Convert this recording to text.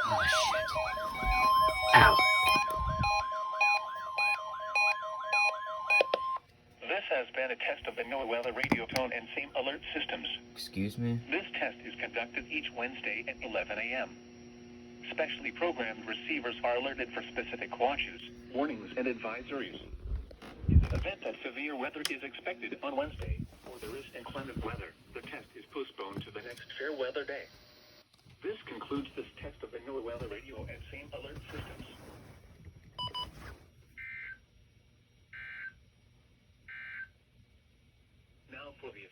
Oh, shit. Ow. This has been a test of the NWS radio tone and SEAM alert systems. Excuse me? This test is conducted each Wednesday at 11 a.m. Specially programmed receivers are alerted for specific watches, warnings, and advisories. In the event that severe weather is expected on Wednesday, or there is inclement weather, the test is postponed to the next fair weather day. This concludes this test of the NWS radio and SEAM alert